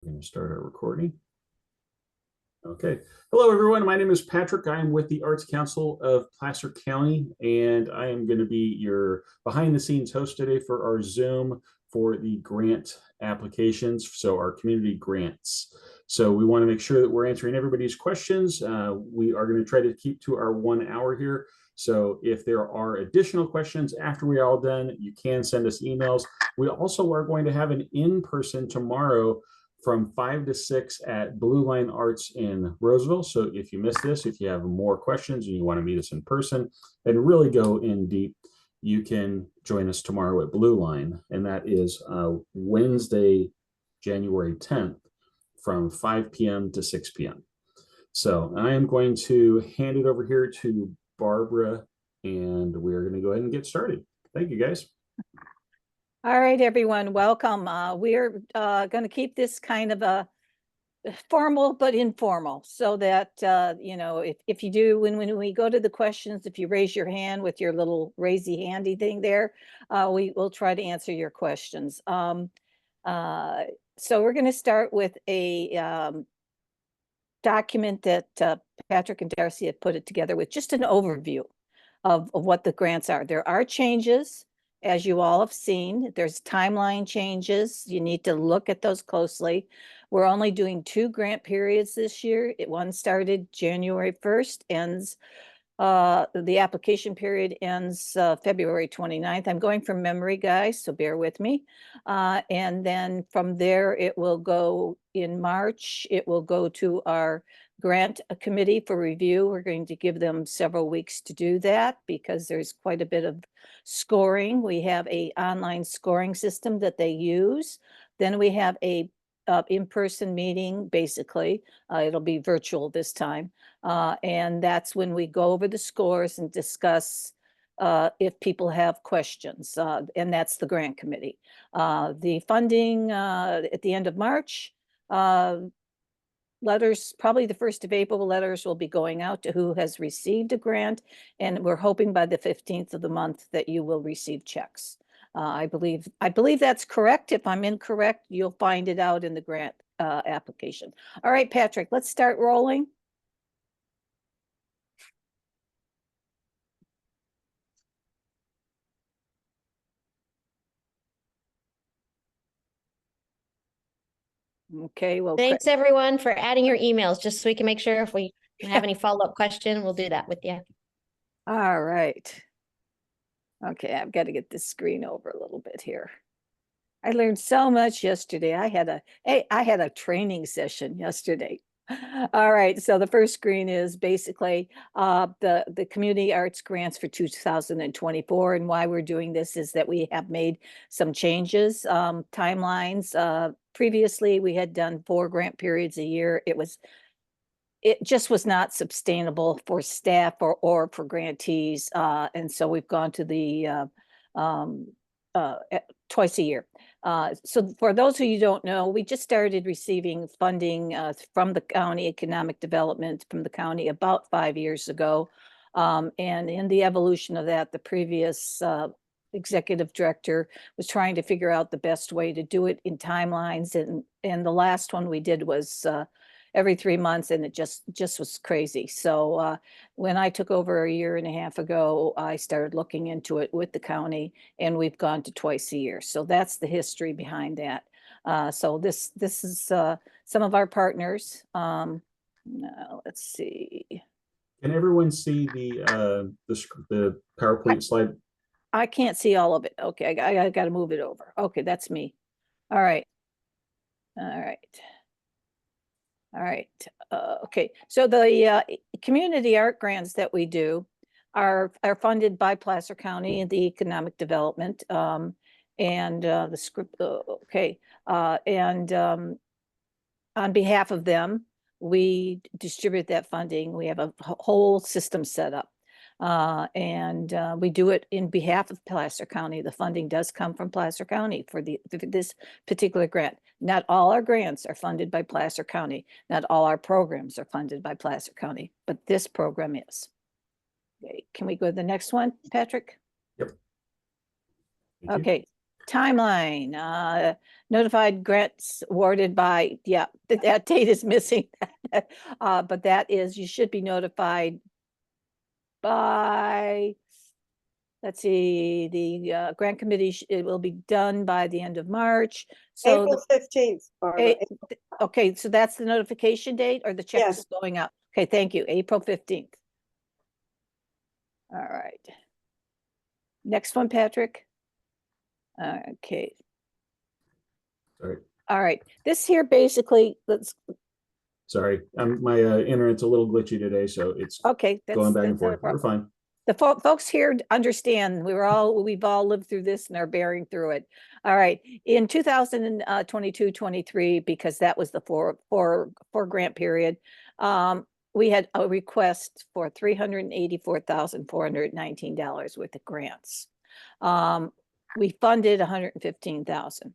We're going to start our recording. Okay. Hello, everyone. My name is Patrick. I am with the Arts Council of Placer County, and I am going to be your behind-the-scenes host today for our Zoom for the grant applications, so our community grants. So we want to make sure that we're answering everybody's questions. We are going to try to keep to our 1 hour here. So if there are additional questions after we're all done, you can send us emails. We also are going to have an in-person tomorrow from 5 to 6 at Blue Line Arts in Roseville. So if you missed this, if you have more questions and you want to meet us in person and really go in deep, you can join us tomorrow at Blue Line. And that is Wednesday, January 10th from 5 p.m. to 6 p.m. So I am going to hand it over here to Barbara, and we're going to go ahead and get started. Thank you, guys. All right, everyone, welcome. We're going to keep this kind of a formal but informal, so that if you do, when we go to the questions, if you raise your hand with your little raisey handy thing there, we will try to answer your questions. So we're going to start with a document that Patrick and Darcy have put it together with just an overview of what the grants are. There are changes. As you all have seen, there's timeline changes. You need to look at those closely. We're only doing 2 grant periods this year. One started January 1st, ends, the application period ends February 29th. I'm going from memory, guys, so bear with me. And then from there, it will go in March. It will go to our grant committee for review. We're going to give them several weeks to do that because there's quite a bit of scoring. We have an online scoring system that they use. Then we have a in-person meeting, basically. It'll be virtual this time. And that's when we go over the scores and discuss if people have questions. And that's the grant committee. The funding at the end of March, letters, probably the 1st of April, letters will be going out to who has received a grant. And we're hoping by the 15th of the month that you will receive checks. I believe that's correct. If I'm incorrect, you'll find it out in the grant application. All right, Patrick, let's start rolling. Okay, well, thanks everyone for adding your emails, just so we can make sure if we have any follow-up question, we'll do that with you. All right. Okay, I've got to get this screen over a little bit here. I learned so much yesterday. I had a training session yesterday. All right, so the first screen is basically the community arts grants for 2024, and why we're doing this is that we have made some changes, timelines. Previously, we had done 4 grant periods a year. It just was not sustainable for staff or for grantees, and so we've gone to the twice a year. So for those who you don't know, we just started receiving funding from the county economic development from the county about 5 years ago. And in the evolution of that, the previous executive director was trying to figure out the best way to do it in timelines. And the last one we did was every 3 months, and it just was crazy. So when I took over a year and a half ago, I started looking into it with the county, and we've gone to twice a year. So that's the history behind that. So this is some of our partners. Now let's see. Can everyone see the PowerPoint slide? I can't see all of it. Okay, I got to move it over. Okay, that's me. All right. Okay, so the community art grants that we do are funded by Placer County and the economic development, and the script. Okay, and on behalf of them, we distribute that funding. We have a whole system set up. And we do it in behalf of Placer County. The funding does come from Placer County for this particular grant. Not all our grants are funded by Placer County. Not all our programs are funded by Placer County, but this program is. Okay, can we go to the next one, Patrick? Yep. Okay, timeline, notified grants awarded by, yeah, that date is missing. But that is, you should be notified by, let's see, the grant committee, it will be done by the end of March. So, April 15th, Barbara. okay, so that's the notification date or the check Yes. is going out? Okay, thank you, April 15th. All right. Next one, Patrick. Okay. Sorry. All right, this here basically, let's, Sorry. My internet's a little glitchy today, so it's okay. That's going back and not a forth. We're problem. fine. The folks here understand, we've all lived through this and are bearing through it. All right, in 2022-23, because that was the four grant period, we had a request for $384,419 worth of grants. We funded 115,000.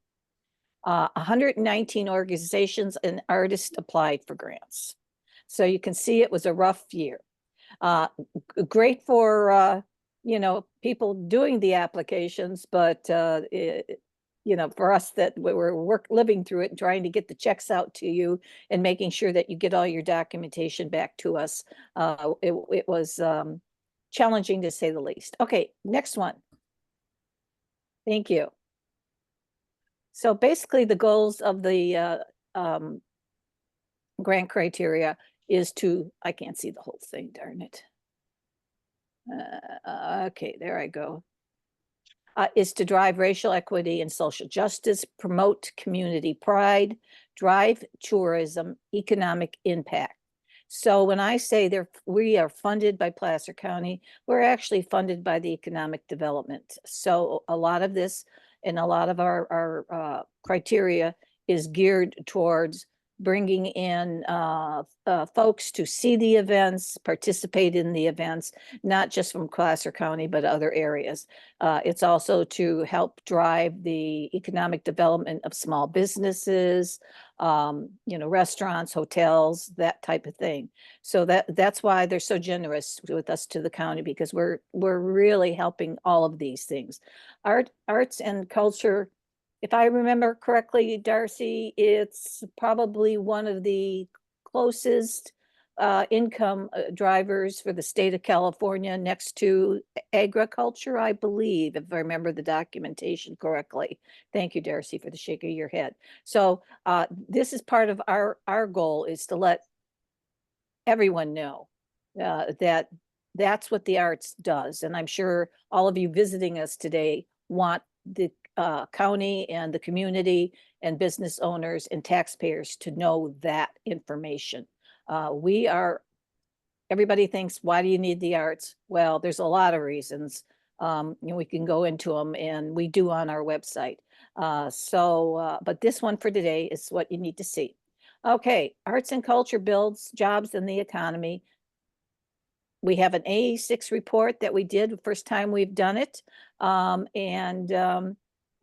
119 organizations and artists applied for grants. So you can see it was a rough year. Great for, you know, people doing the applications, but, you know, for us that we're living through it and trying to get the checks out to you and making sure that you get all your documentation back to us. It was challenging to say the least. Okay, next one. Thank you. So basically the goals of the grant criteria is to, I can't see the whole thing, darn it. Okay, there I go. Is to drive racial equity and social justice, promote community pride, drive tourism, economic impact. So when I say we are funded by Placer County, we're actually funded by the economic development. So a lot of this and a lot of our criteria is geared towards bringing in folks to see the events, participate in the events, not just from Placer County, but other areas. It's also to help drive the economic development of small businesses, you know, restaurants, hotels, that type of thing. So that's why they're so generous with us to the county, because we're really helping all of these things. Arts and culture, if I remember correctly, Darcy, it's probably one of the closest income drivers for the state of California, next to agriculture, I believe, if I remember the documentation correctly. Thank you, Darcy, for the shake of your head. So this is part of our goal, is to let everyone know that that's what the arts does. And I'm sure all of you visiting us today want the county and the community and business owners and taxpayers to know that information. Everybody thinks, why do you need the arts? Well, there's a lot of reasons. We can go into them, and we do on our website. But this one for today is what you need to see. Okay, arts and culture builds jobs in the economy. We have an A6 report that we did the first time we've done it.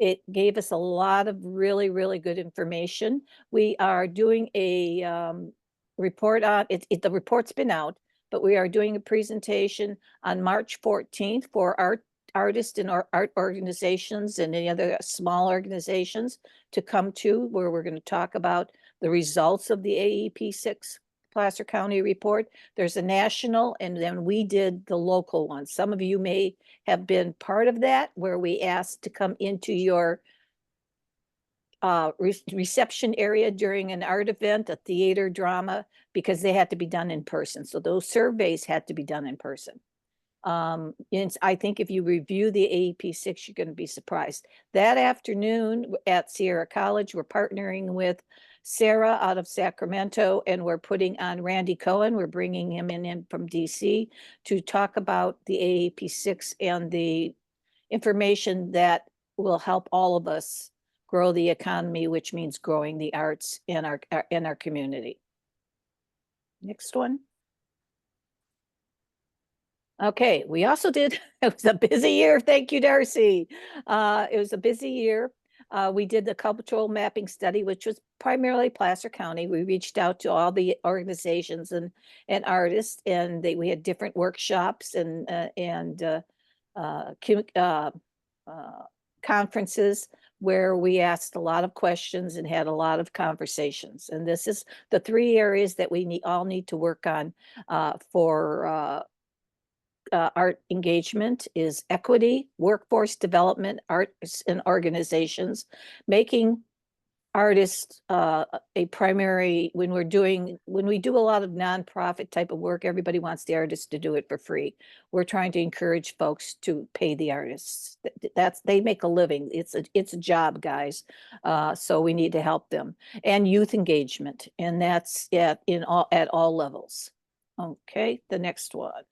It gave us a lot of really, really good information. We are doing a report on it. The report's been out, but we are doing a presentation on March 14th for artists and art organizations and any other small organizations to come to, where we're going to talk about the results of the ACPC Placer County report. There's a national, and then we did the local one. Some of you may have been part of that, where we asked to come into your reception area during an art event, a theater, drama, because they had to be done in person. So those surveys had to be done in person. And I think if you review the ACPC, you're going to be surprised. That afternoon at Sierra College, we're partnering with Sarah out of Sacramento, and we're putting on Randy Cohen. We're bringing him in from DC to talk about the ACPC and the information that will help all of us grow the economy, which means growing the arts in our community. Next one. Okay, we also did, it was a busy year. Thank you, Darcy. It was a busy year. We did the cultural mapping study, which was primarily Placer County. We reached out to all the organizations and artists, and we had different workshops and conferences where we asked a lot of questions and had a lot of conversations. And this is the 3 areas that we all need to work on for art engagement is equity, workforce development, arts and organizations, making artists a primary. When we do a lot of nonprofit type of work, everybody wants the artists to do it for free. We're trying to encourage folks to pay the artists. They make a living. It's a job, guys. So we need to help them. And youth engagement, and that's at all levels. Okay, the next one.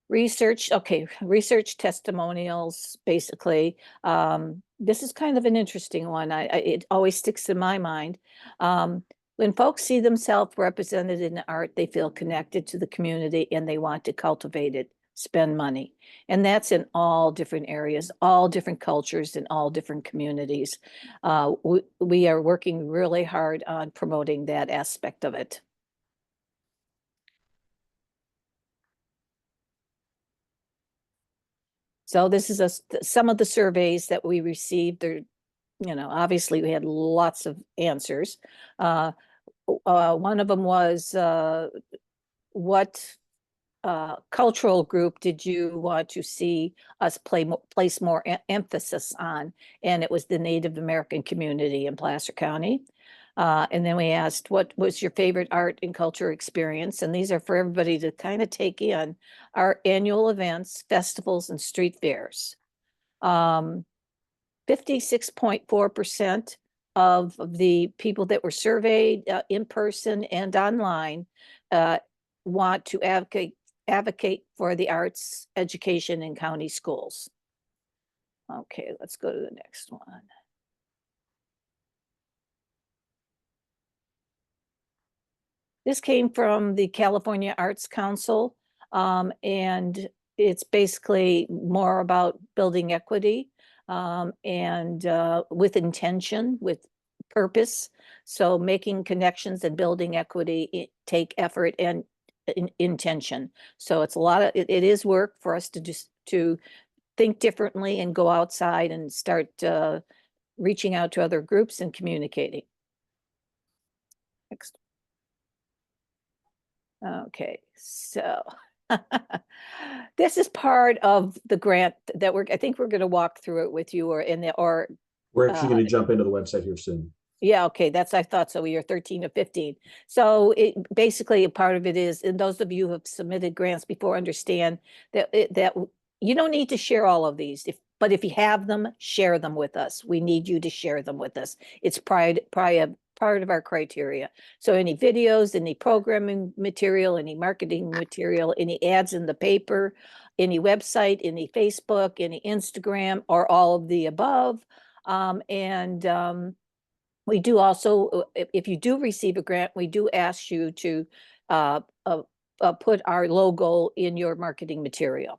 Research testimonials, basically. This is kind of an interesting one. It always sticks in my mind. When folks see themselves represented in art, they feel connected to the community and they want to cultivate it, spend money. And that's in all different areas, all different cultures, and all different communities. We are working really hard on promoting that aspect of it. So this is some of the surveys that we received. There, obviously we had lots of answers. One of them was, what cultural group did you want to see us place more emphasis on? And it was the Native American community in Placer County. And then we asked, what was your favorite art and culture experience? And these are for everybody to kind of take in. Our annual events, festivals, and street fairs. 56.4% of the people that were surveyed in person and online want to advocate for the arts education in county schools. Okay, let's go to the next one. This came from the California Arts Council, and it's basically more about building equity and with intention, with purpose. So making connections and building equity take effort and intention. So it's a lot of, it is work for us to think differently and go outside and start reaching out to other groups and communicating. Next. Okay, so this is part of the grant that I think we're going to walk through it with you, we're actually going to jump into the website here soon. Yeah, okay, I thought so. You're 13 to 15. So it basically, a part of it is, and those of you who have submitted grants before understand that you don't need to share all of these. But if you have them, share them with us. We need you to share them with us. It's part of our criteria. So any videos, any programming material, any marketing material, any ads in the paper, any website, any Facebook, any Instagram, or all of the above. We do also, if you do receive a grant, we do ask you to put our logo in your marketing material.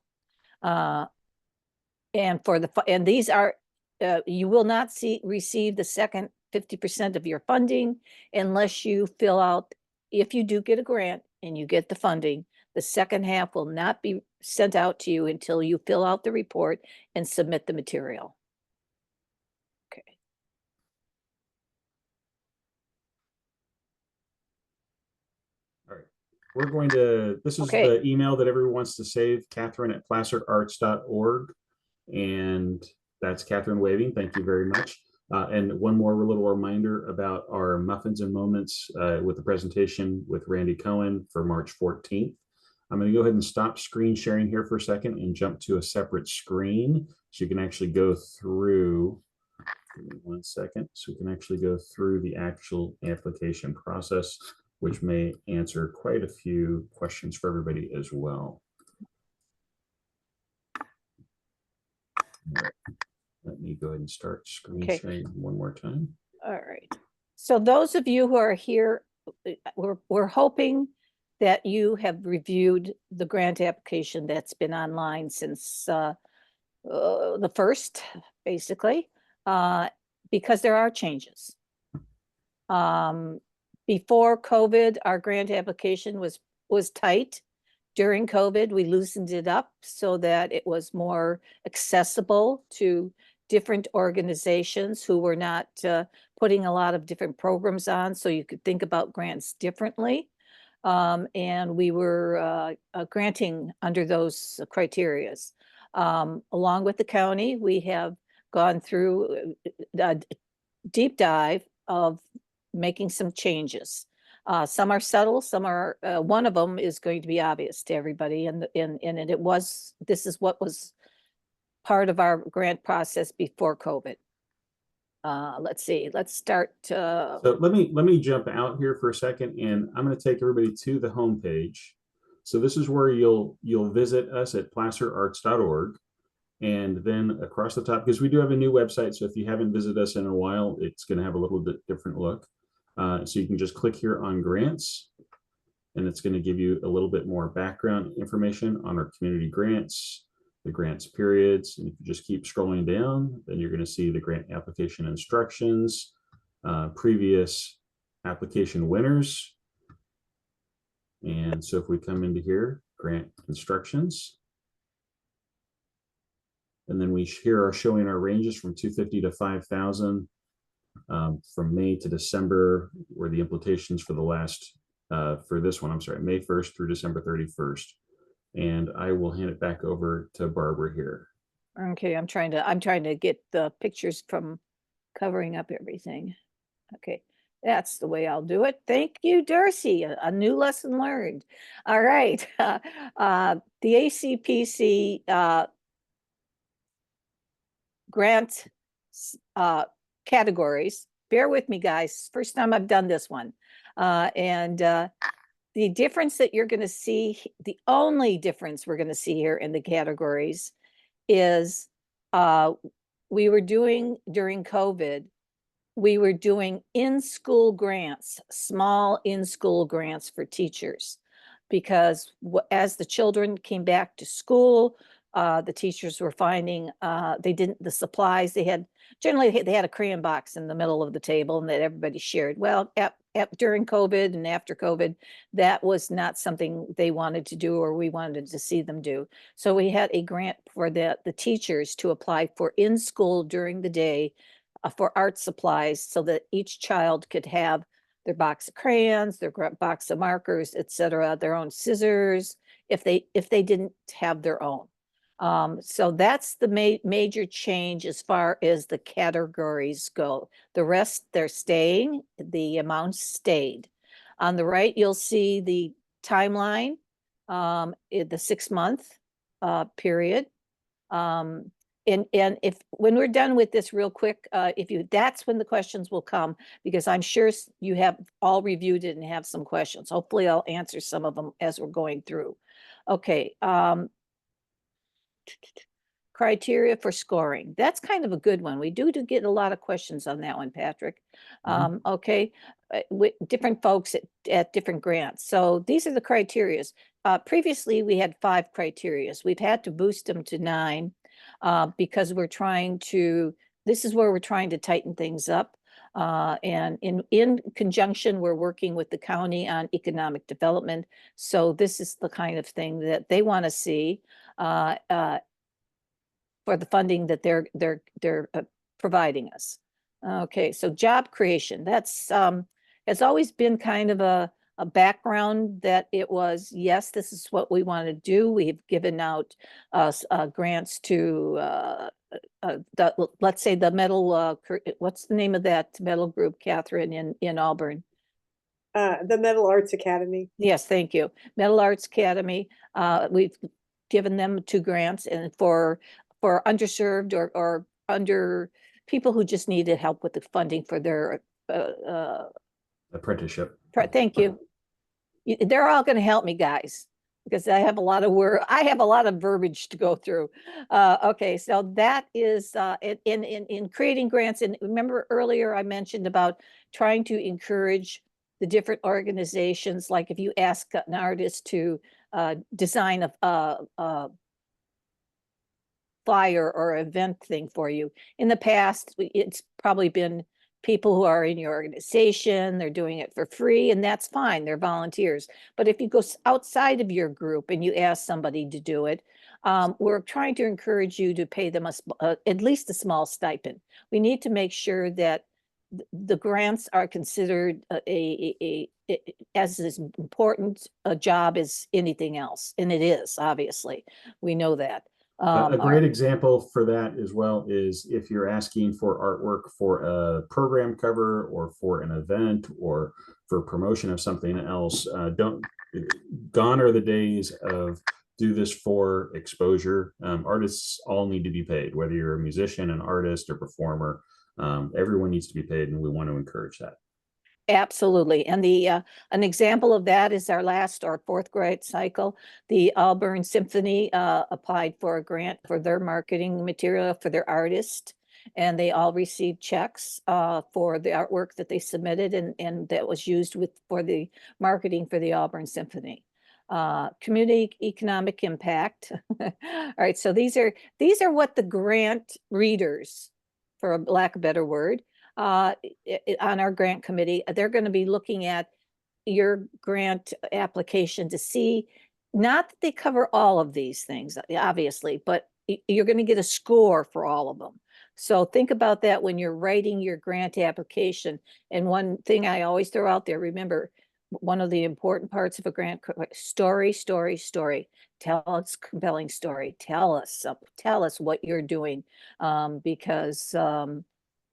And these are, you will not receive the second 50% of your funding unless you fill out, if you do get a grant and you get the funding, the second half will not be sent out to you until you fill out the report and submit the material. Okay. All right. We're going to, this is the email that everyone wants to save, Catherine@placerarts.org. And that's Catherine waving. Thank you very much. And one more little reminder about our Muffins and Moments with the presentation with Randy Cohen for March 14th. I'm going to go ahead and stop screen sharing here for a second and jump to a separate screen so you can actually go through. Give me 1 second. So we can actually go through the actual application process, which may answer quite a few questions for everybody as well. All right. Let me go ahead and start screen sharing one more time. All right. So those of you who are here, we're hoping that you have reviewed the grant application that's been online since the first, basically, because there are changes. Before COVID, our grant application was tight. During COVID, we loosened it up so that it was more accessible to different organizations who were not putting a lot of different programs on, so you could think about grants differently. And we were granting under those criterias. Along with the county, we have gone through a deep dive of making some changes. Some are subtle, some are, one of them is going to be obvious to everybody, and this is what was part of our grant process before COVID. Let's see, let's start. So let me jump out here for a second, and I'm going to take everybody to the homepage. So this is where you'll visit us at placerarts.org. And then across the top, because we do have a new website, so if you haven't visited us in a while, it's going to have a little bit different look. So you can just click here on grants, and it's going to give you a little bit more background information on our community grants, the grants periods. And if you just keep scrolling down, then you're going to see the grant application instructions, previous application winners. And so if we come into here, grant instructions, and then we here are showing our ranges from 250 to 5,000 from May to December, were the implications for the last, for this one, I'm sorry, May 1st through December 31st. And I will hand it back over to Barbara here. Okay, I'm trying to get the pictures from covering up everything. Okay, that's the way I'll do it. Thank you, Darcy. A new lesson learned. All right. The ACPC grant categories. Bear with me, guys. First time I've done this one. The difference that you're going to see, the only difference we're going to see here in the categories is we were doing during COVID, we were doing in-school grants, small in-school grants for teachers, because as the children came back to school, the teachers were finding the supplies they had, generally they had a crayon box in the middle of the table and that everybody shared. Well, during COVID and after COVID, that was not something they wanted to do or we wanted to see them do. So we had a grant for the teachers to apply for in school during the day for art supplies, so that each child could have their box of crayons, their box of markers, etc., their own scissors, if they didn't have their own. So that's the major change as far as the categories go. The rest, they're staying, the amounts stayed. On the right, you'll see the timeline, in the 6-month period. And if when we're done with this real quick, that's when the questions will come, because I'm sure you have all reviewed it and have some questions. Hopefully I'll answer some of them as we're going through. Okay. Criteria for scoring. That's kind of a good one. We do get a lot of questions on that one, Patrick. Okay, with different folks at different grants. So these are the criterias. Previously, we had 5 criterias. We've had to boost them to 9 because this is where we're trying to tighten things up. And in conjunction, we're working with the county on economic development. So this is the kind of thing that they want to see for the funding that they're providing us. Okay, so job creation, that's has always been kind of a background that it was, yes, this is what we want to do. We've given out grants to let's say the metal, what's the name of that metal group, Catherine, in Auburn? The Metal Arts Academy. Yes, thank you. Metal Arts Academy. We've given them 2 grants, and for underserved or under people who just needed help with the funding for their apprenticeship. Thank you. They're all going to help me, guys, because I have a lot of I have a lot of verbiage to go through. Okay, so that is in creating grants. And remember earlier I mentioned about trying to encourage the different organizations. Like if you ask an artist to design a flyer or event thing for you. In the past, it's probably been people who are in your organization, they're doing it for free, and that's fine, they're volunteers. But if you go outside of your group and you ask somebody to do it, We're trying to encourage you to pay them at least a small stipend. We need to make sure that the grants are considered as important a job as anything else, and it is, obviously. We know that. A great example for that as well is if you're asking for artwork for a program cover or for an event or for promotion of something else. Gone are the days of do this for exposure. Artists all need to be paid, whether you're a musician, an artist, or performer. Everyone needs to be paid, and we want to encourage that. Absolutely. And an example of that is our fourth grade cycle. The Auburn Symphony applied for a grant for their marketing material for their artist, and they all received checks for the artwork that they submitted, and that was used for the marketing for the Auburn Symphony. Community economic impact. All right, so these are what the grant readers, for lack of a better word, on our grant committee, they're going to be looking at your grant application to see, not that they cover all of these things, obviously, but you're going to get a score for all of them. So think about that when you're writing your grant application. And one thing I always throw out there, remember, one of the important parts of a grant, story. Tell us compelling story. Tell us what you're doing, because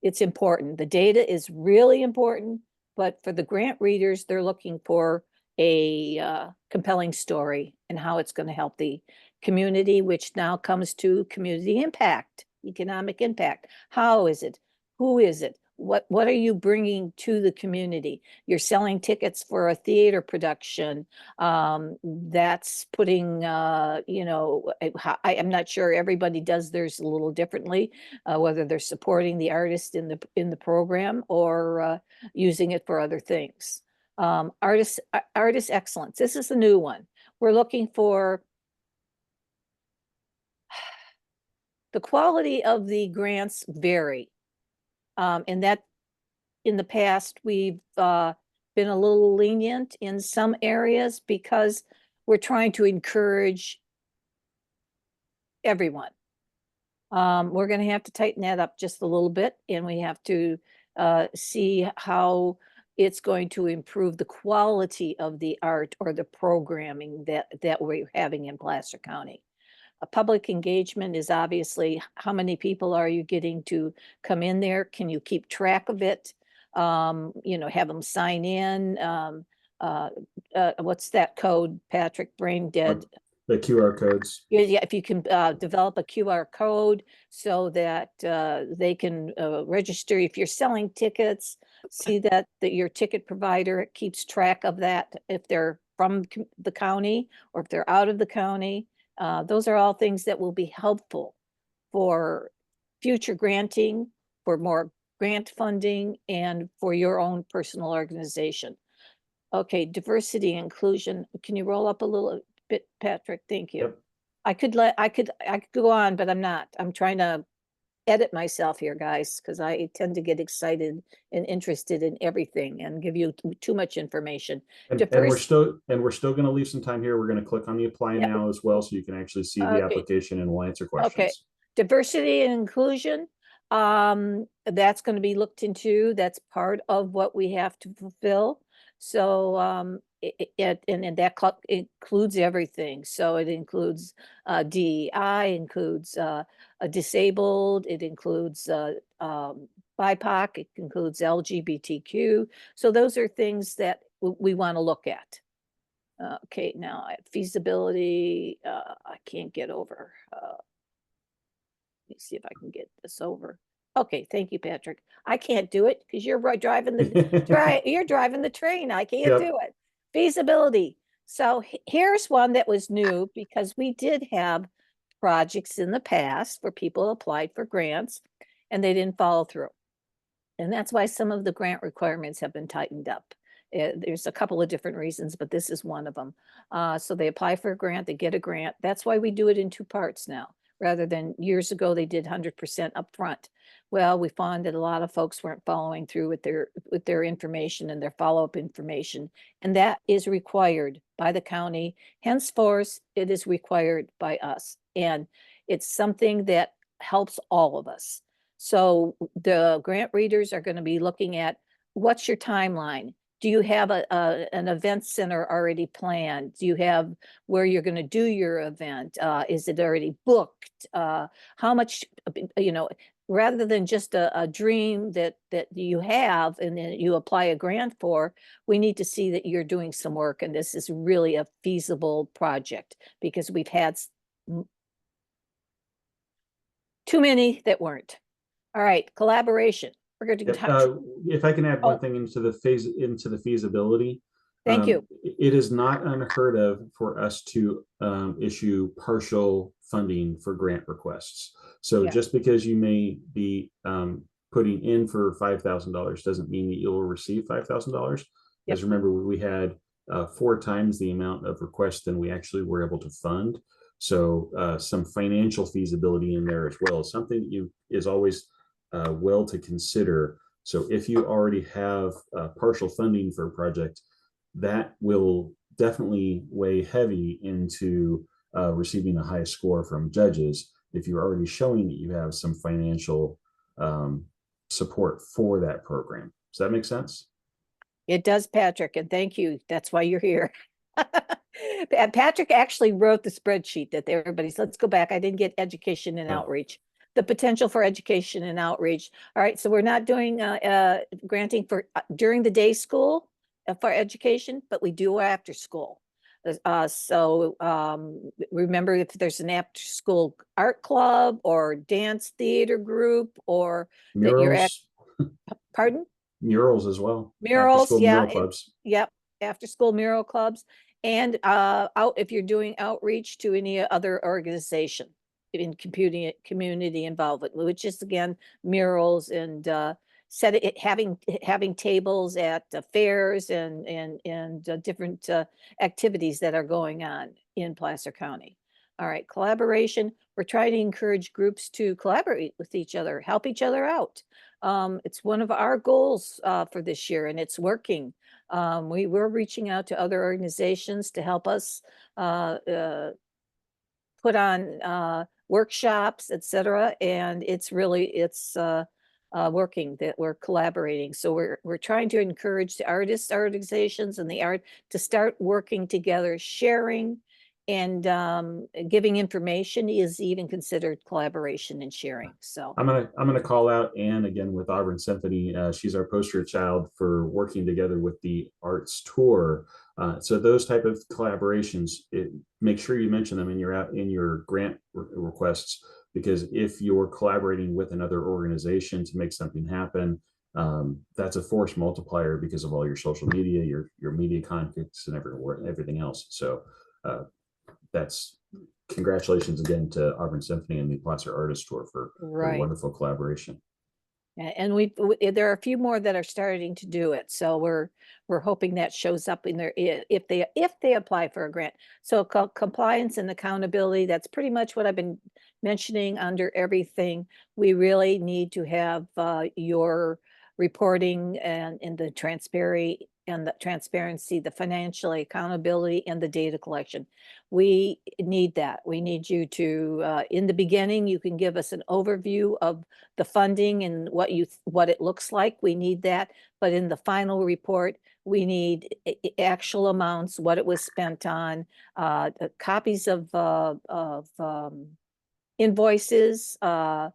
it's important. The data is really important, but for the grant readers, they're looking for a compelling story and how it's going to help the community, which now comes to community impact, economic impact. How is it? Who is it? What are you bringing to the community? You're selling tickets for a theater production. That's putting, I'm not sure, everybody does theirs a little differently, whether they're supporting the artist in the program or using it for other things. Artist excellence. This is a new one. We're looking for the quality of the grants vary. And that in the past, we've been a little lenient in some areas because we're trying to encourage everyone. We're going to have to tighten that up just a little bit, and we have to see how it's going to improve the quality of the art or the programming that we're having in Placer County. A public engagement is obviously how many people are you getting to come in there? Can you keep track of it? Have them sign in. What's that code, Patrick? Brain dead. The QR codes. Yeah, if you can develop a QR code so that they can register. If you're selling tickets, see that your ticket provider keeps track of that if they're from the county or if they're out of the county. Those are all things that will be helpful for future granting, for more grant funding, and for your own personal organization. Okay, diversity and inclusion. Can you roll up a little bit, Patrick? Thank you. Yep. I could go on, but I'm not. I'm trying to edit myself here, guys, because I tend to get excited and interested in everything and give you too much information. And we're still going to leave some time here. We're going to click on the apply now as well, so you can actually see the application and we'll answer questions. Okay, diversity and inclusion. That's going to be looked into. That's part of what we have to fulfill. So and that includes everything. So it includes DEI, includes disabled, it includes BIPOC, it includes LGBTQ. So those are things that we want to look at. Okay, now feasibility, I can't get over. Let me see if I can get this over. Okay, thank you, Patrick. I can't do it because you're driving you're driving the train. I can't do it. Feasibility. So here's one that was new because we did have projects in the past where people applied for grants and they didn't follow through. And that's why some of the grant requirements have been tightened up. There's a couple of different reasons, but this is one of them. So they apply for a grant, they get a grant. That's why we do it in two parts now, rather than years ago, they did 100% upfront. Well, we found that a lot of folks weren't following through with their information and their follow-up information. And that is required by the county. Henceforth, it is required by us. And it's something that helps all of us. So the grant readers are going to be looking at, what's your timeline? Do you have an event center already planned? Do you have where you're going to do your event? Is it already booked? How much, rather than just a dream that you have and then you apply a grant for, we need to see that you're doing some work, and this is really a feasible project, because we've had too many that weren't. All right, collaboration. We're going to Yep. touch. If I can add one Oh. thing into the feasibility. Thank you. It is not unheard of for us to issue partial funding for grant requests. So Yeah. just because you may be putting in for $5,000 doesn't mean that you'll receive $5,000. Yep. As remember, we had 4 times the amount of requests than we actually were able to fund. So some financial feasibility in there as well is something that is always well to consider. So if you already have partial funding for a project, that will definitely weigh heavy into receiving a high score from judges if you're already showing that you have some financial support for that program. Does that make sense? It does, Patrick, and thank you. That's why you're here. Patrick actually wrote the spreadsheet that everybody's, let's go back. I didn't get education and outreach. The potential for education and outreach. All right, so we're not doing granting for during the day school for education, but we do after school. So remember, if there's an after school art club or dance theater group, or that you're at, pardon? Murals as well. Murals, yeah. Mural clubs. Yep, after school mural clubs. And out if you're doing outreach to any other organization in community involvement, which is again murals and having tables at fairs and different activities that are going on in Placer County. All right, collaboration. We're trying to encourage groups to collaborate with each other, help each other out. It's one of our goals for this year, and it's working. We were reaching out to other organizations to help us put on workshops, etc. And it's working, that we're collaborating. So we're trying to encourage the artists, organizations, and the art to start working together, sharing and giving information is even considered collaboration and sharing. So I'm gonna call out Anne again with Auburn Symphony. She's our poster child for working together with the arts tour. So those type of collaborations, make sure you mention them in your grant requests, because if you're collaborating with another organization to make something happen, that's a force multiplier because of all your social media, your media contacts, and everything else. So that's congratulations again to Auburn Symphony and the Placer Artist Tour for wonderful collaboration. And there are a few more that are starting to do it. So we're hoping that shows up in their, if they apply for a grant. So compliance and accountability, that's pretty much what I've been mentioning under everything. We really need to have your reporting and the transparency, the financial accountability, and the data collection. We need that. We need you to, in the beginning, you can give us an overview of the funding and what it looks like. We need that. But in the final report, we need actual amounts, what it was spent on, copies of invoices, how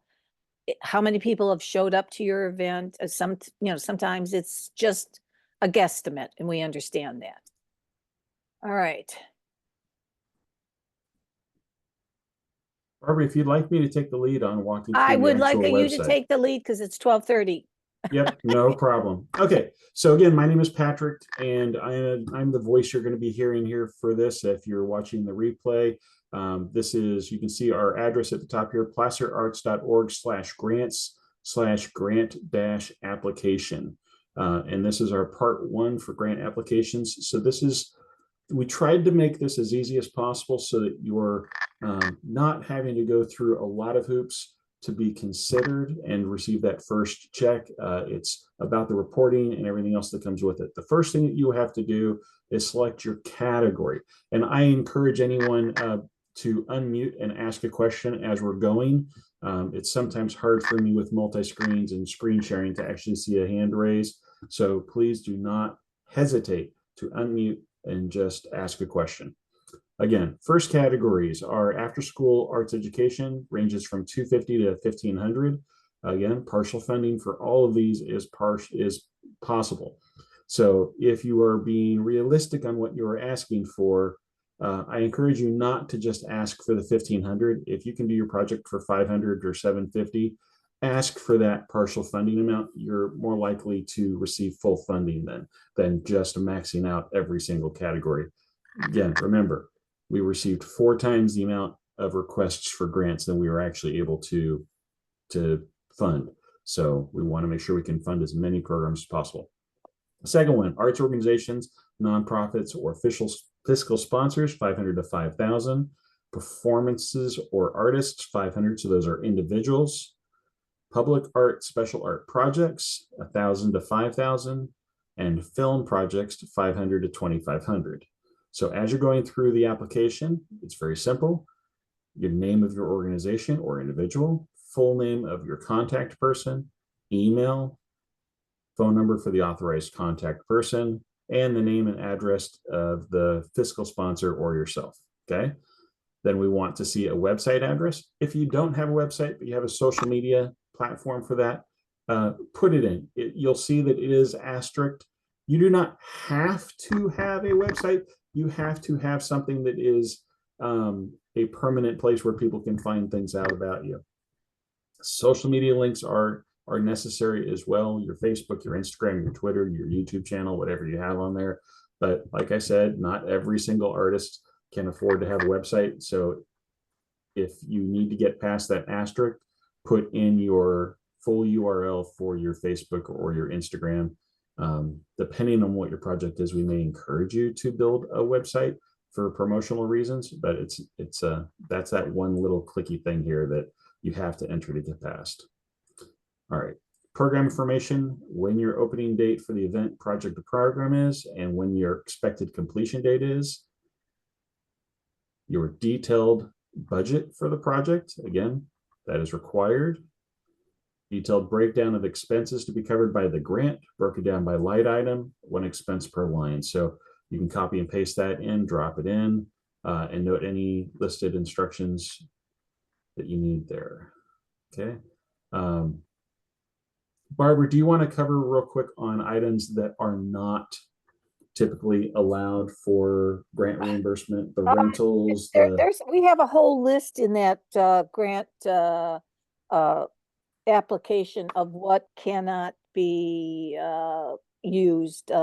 many people have showed up to your event. Sometimes it's just a guesstimate, and we understand that. All right. Barbara, if you'd like me to take the lead on walking through I the would like actual you to website. take the lead because it's 12:30. Yep, no problem. Okay, so again, my name is Patrick, and I'm the voice you're going to be hearing here for this. If you're watching the replay, you can see our address at the top here, placerarts.org/grants/grant-application. And this is our part 1 for grant applications. So we tried to make this as easy as possible so that you're not having to go through a lot of hoops to be considered and receive that first check. It's about the reporting and everything else that comes with it. The first thing that you have to do is select your category. And I encourage anyone, to unmute and ask a question as we're going. It's sometimes hard for me with multi-screens and screen sharing to actually see a hand raised. So please do not hesitate to unmute and just ask a question. Again, first categories are after-school arts education, ranges from $250 to $1,500. Again, partial funding for all of these is possible. So if you are being realistic on what you are asking for, I encourage you not to just ask for the $1,500. If you can do your project for $500 or $750, ask for that partial funding amount. You're more likely to receive full funding than just maxing out every single category. Again, remember, we received 4 times the amount of requests for grants than we were actually able to fund. So we want to make sure we can fund as many programs as possible. The second one, arts organizations, nonprofits, or fiscal sponsors, $500 to $5,000. Performances or artists, $500. So those are individuals. Public art, special art projects, $1,000 to $5,000, and film projects, $500 to $2,500. So as you're going through the application, it's very simple. Your name of your organization or individual, full name of your contact person, email, phone number for the authorized contact person, and the name and address of the fiscal sponsor or yourself, okay? Then we want to see a website address. If you don't have a website, but you have a social media platform for that, put it in. You'll see that it is asterisked. You do not have to have a website. You have to have something that is a permanent place where people can find things out about you. Social media links are necessary as well. Your Facebook, your Instagram, your Twitter, your YouTube channel, whatever you have on there. But like I said, not every single artist can afford to have a website. So if you need to get past that asterisk, put in your full URL for your Facebook or your Instagram. Depending on what your project is, we may encourage you to build a website for promotional reasons, but that's that one little clicky thing here that you have to enter to get past. All right, program information, when your opening date for the event project or program is, and when your expected completion date is. Your detailed budget for the project, again, that is required. Detailed breakdown of expenses to be covered by the grant, broken down by line item, 1 expense per line. So you can copy and paste that in, drop it in, and note any listed instructions that you need there. Okay. Barbara, do you want to cover real quick on items that are not typically allowed for grant reimbursement, the rentals? We have a whole list in that grant application of what cannot be used. See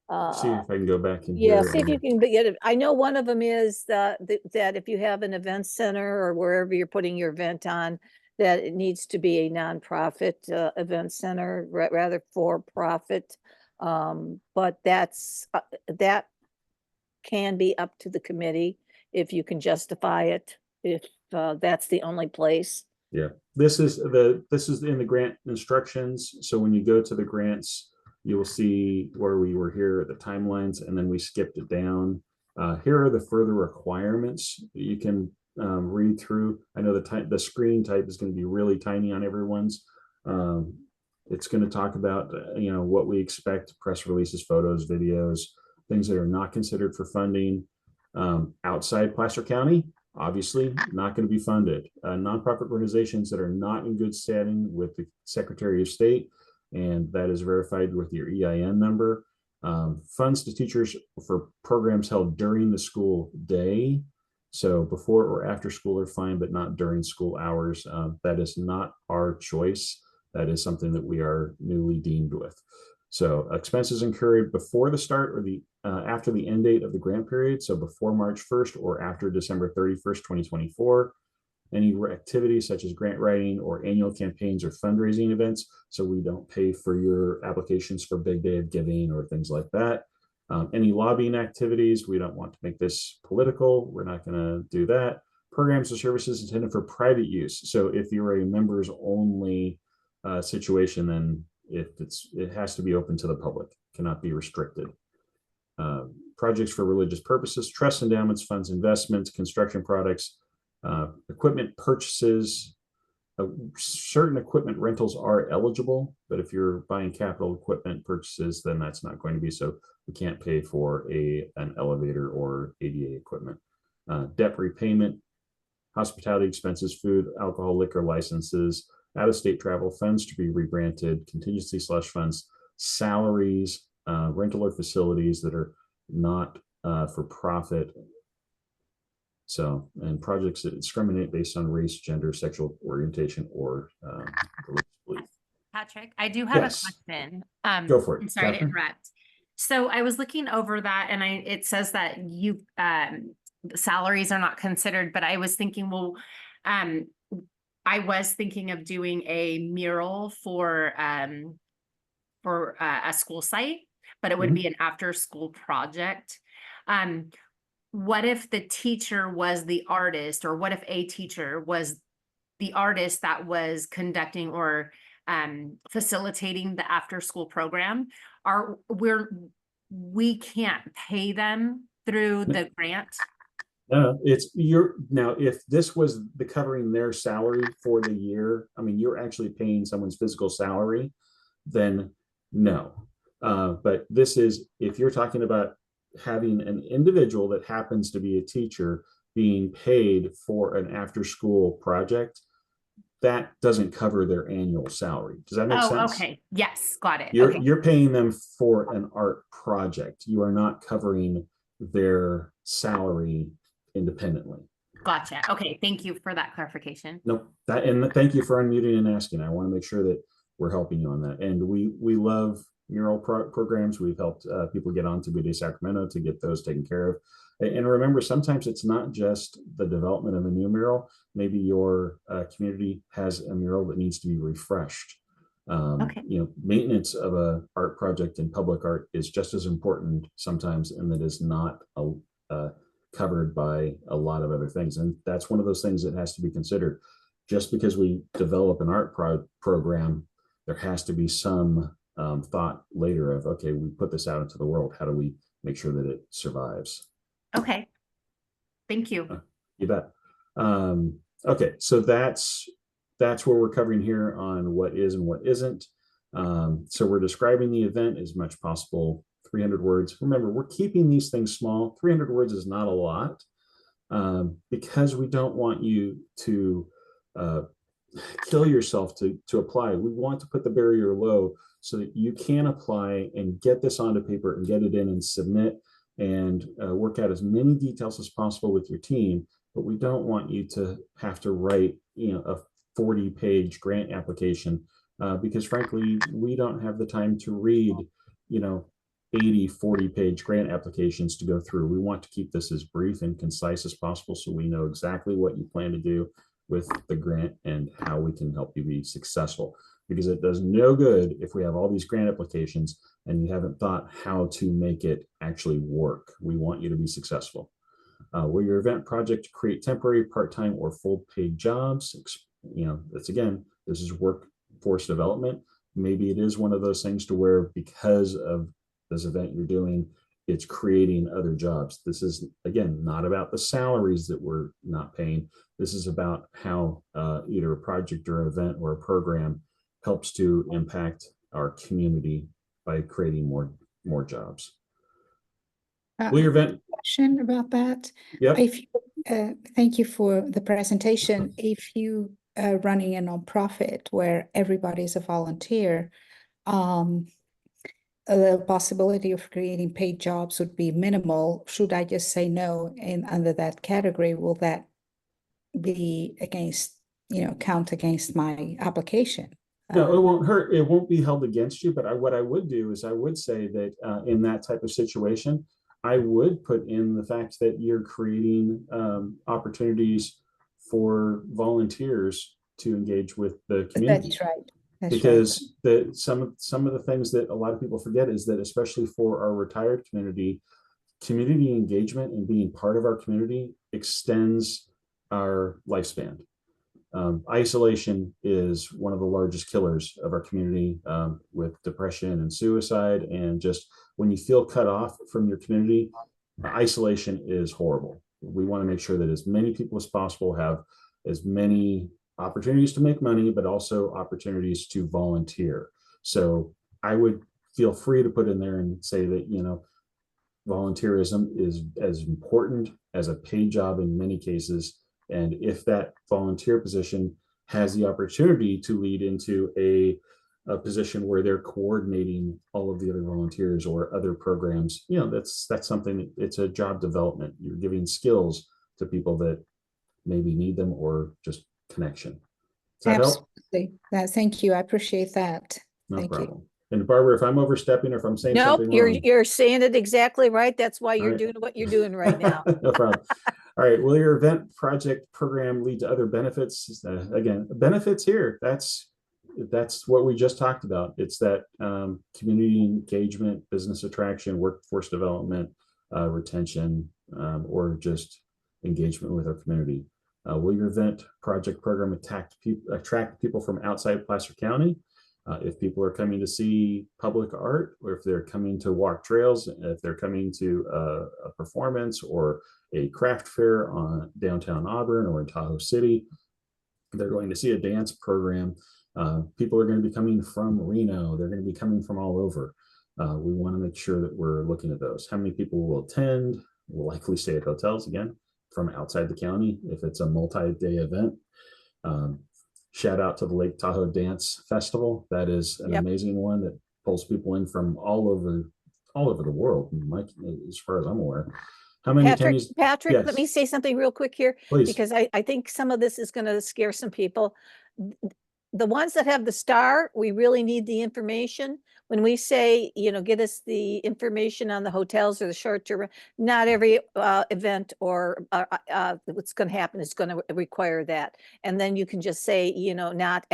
if I can go back in Yeah, here. see if you can get it. I know one of them is that if you have an event center or wherever you're putting your event on, that it needs to be a nonprofit event center rather for profit. But that can be up to the committee if you can justify it, if that's the only place. Yeah, this is in the grant instructions. So when you go to the grants, you will see where we were here at the timelines, and then we skipped it down. Here are the further requirements that you can read through. I know the screen type is going to be really tiny on everyone's. It's going to talk about what we expect: press releases, photos, videos, things that are not considered for funding outside Placer County. Obviously, not going to be funded. Nonprofit organizations that are not in good standing with the Secretary of State, and that is verified with your EIN number. Funds to teachers for programs held during the school day. So before or after school are fine, but not during school hours. That is not our choice. That is something that we are newly deemed with. So expenses incurred before the start or after the end date of the grant period. So before March 1st or after December 31st, 2024. Any activities such as grant writing or annual campaigns or fundraising events. So we don't pay for your applications for Big Day of Giving or things like that. Any lobbying activities, we don't want to make this political. We're not going to do that. Programs or services intended for private use. So if you're a members only situation, then it has to be open to the public, cannot be restricted. projects for religious purposes, trust endowments, funds, investments, construction products, equipment purchases. Certain equipment rentals are eligible, but if you're buying capital equipment purchases, then that's not going to be so. We can't pay for an elevator or ADA equipment. Debt repayment, hospitality expenses, food, alcohol, liquor licenses, out-of-state travel, funds to be rebranted, contingency slush funds, salaries, rental or facilities that are not for profit. So, and projects that discriminate based on race, gender, sexual orientation, or religious belief. Patrick, I do have Yes. a question. Go for it, I'm sorry to Catherine. interrupt. So I was looking over that and it says that salaries are not considered, but I was thinking, well, I was thinking of doing a mural for a school site, but it would be an after school project. What if the teacher was the artist, or what if a teacher was the artist that was conducting or facilitating the after school program? We can't pay them through the grant? It's now, if this was the covering their salary for the year, I mean, you're actually paying someone's physical salary, then no. But this is, if you're talking about having an individual that happens to be a teacher being paid for an after school project, that doesn't cover their annual salary. Does that make sense? Okay. Yes, got it. You're paying them for an art project. You are not covering their salary independently. Gotcha. Okay. Thank you for that clarification. Nope. And thank you for unmuting and asking. I want to make sure that we're helping you on that. And we love mural programs. We've helped people get onto Good Day Sacramento to get those taken care of. And remember, sometimes it's not just the development of a new mural. Maybe your community has a mural that needs to be refreshed. Maintenance of an art project in public art is just as important sometimes, and that is not covered by a lot of other things. And that's one of those things that has to be considered. Just because we develop an art program, there has to be some thought later of, okay, we put this out into the world. How do we make sure that it survives? Okay. Thank you. You bet. Okay, so that's what we're covering here on what is and what isn't. So we're describing the event as much possible, 300 words. Remember, we're keeping these things small. 300 words is not a lot because we don't want you to kill yourself to apply. We want to put the barrier low so that you can apply and get this onto paper and get it in and submit and work out as many details as possible with your team. But we don't want you to have to write, a 40-page grant application because frankly, we don't have the time to read, 80 40-page grant applications to go through. We want to keep this as brief and concise as possible so we know exactly what you plan to do with the grant and how we can help you be successful, because it does no good if we have all these grant applications and you haven't thought how to make it actually work. We want you to be successful. Will your event project create temporary, part-time, or full-paid jobs? That's again, this is workforce development. Maybe it is one of those things to where because of this event you're doing, it's creating other jobs. This is, again, not about the salaries that we're not paying. This is about how either a project or an event or a program helps to impact our community by creating more jobs. Will your event question about that? Yep. If you, thank you for the presentation. If you are running a nonprofit where everybody is a volunteer, the possibility of creating paid jobs would be minimal. Should I just say no? And under that category, will that be against, count against my application? No, it won't hurt. It won't be held against you. But what I would do is I would say that in that type of situation, I would put in the fact that you're creating opportunities for volunteers to engage with the community. That's right. That's because some of the things that a lot of people forget is that, especially for our retired community engagement and being part of our community extends our lifespan. Isolation is one of the largest killers of our community, with depression and suicide. And just when you feel cut off from your community, isolation is horrible. We want to make sure that as many people as possible have as many opportunities to make money, but also opportunities to volunteer. So I would feel free to put in there and say that, you know, volunteerism is as important as a paid job in many cases. And if that volunteer position has the opportunity to lead into a position where they're coordinating all of the other volunteers or other programs, you know, that's something, it's a job development. You're giving skills to people that maybe need them, or just connection. Does that help? Absolutely. Thank you. I appreciate that. No Thank problem. you. And Barbara, if I'm overstepping or if I'm saying Nope, something you're wrong, you're saying it exactly right. That's why you're right. doing what you're doing right now. No problem. All right. Will your event, project, program lead to other benefits? Again, benefits here. That's what we just talked about. It's that community engagement, business attraction, workforce development, retention, or just engagement with our community. Will your event, project, program attract people from outside Placer County? If people are coming to see public art, or if they're coming to walk trails, if they're coming to a performance or a craft fair on downtown Auburn or in Tahoe City, they're going to see a dance program. People are going to be coming from Reno. They're going to be coming from all over. We want to make sure that we're looking at those. How many people will attend? Will likely stay at hotels, again, from outside the county if it's a multi-day event. Shout out to the Lake Tahoe Dance Festival. That is an amazing one that pulls people in from all over the world, Mike, as far as I'm aware. How many attendees? Patrick, Yes. let me say something real quick here, Please. because I think some of this is going to scare some people. The ones that have the star, we really need the information. When we say, you know, get us the information on the hotels or the short term, not every event or what's going to happen is going to require that. And then you can just say, you know, not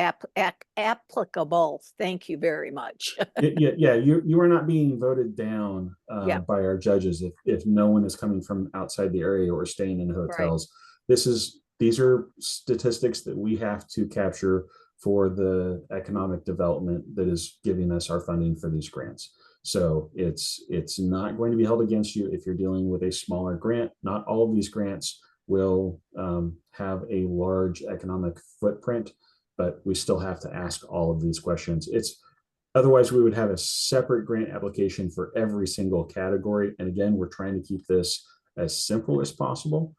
applicable. Thank you very much. Yeah, you are not being voted down Yeah. by our judges if no one is coming from outside the area or staying in hotels. These are statistics that we have to capture for the economic development that is giving us our funding for these grants. So it's not going to be held against you if you're dealing with a smaller grant. Not all of these grants will have a large economic footprint, but we still have to ask all of these questions. Otherwise, we would have a separate grant application for every single category. And again, we're trying to keep this as simple as possible.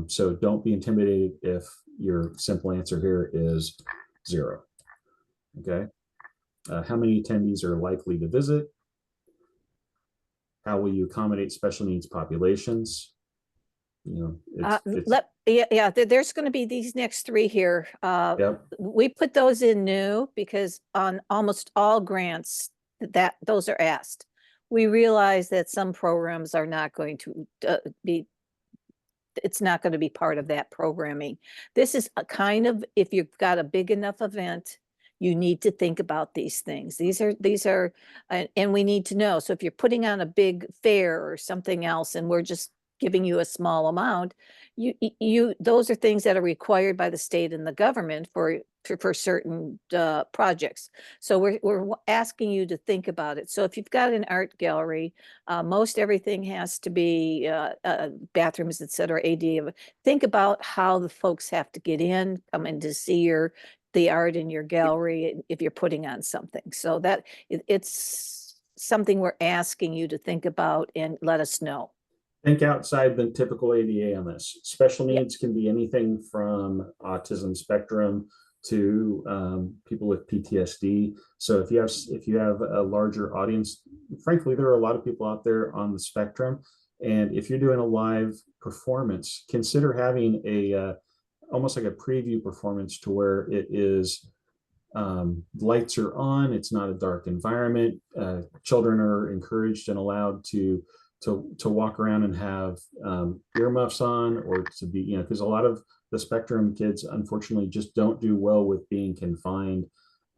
So don't be intimidated if your simple answer here is 0. Okay. How many attendees are likely to visit? How will you accommodate special needs populations? You know, there's going to be these next 3 here. Yep. We put those in new because on almost all grants that those are asked. We realize that some programs are not going to it's not going to be part of that programming. This is a kind of, if you've got a big enough event, you need to think about these things. These are, and we need to know. So if you're putting on a big fair or something else, and we're just giving you a small amount, those are things that are required by the state and the government for certain projects. So we're asking you to think about it. So if you've got an art gallery, most everything has to be bathrooms, etc. AD. Think about how the folks have to get in, come in to see the art in your gallery if you're putting on something. So that it's something we're asking you to think about and let us know. Think outside the typical ADA on this. Special needs can be anything from autism spectrum to people with PTSD. So if you have a larger audience, frankly, there are a lot of people out there on the spectrum. And if you're doing a live performance, consider having a almost like a preview performance to where it is lights are on. It's not a dark environment. Children are encouraged and allowed to walk around and have earmuffs on, or to be, you know, because a lot of the spectrum kids unfortunately just don't do well with being confined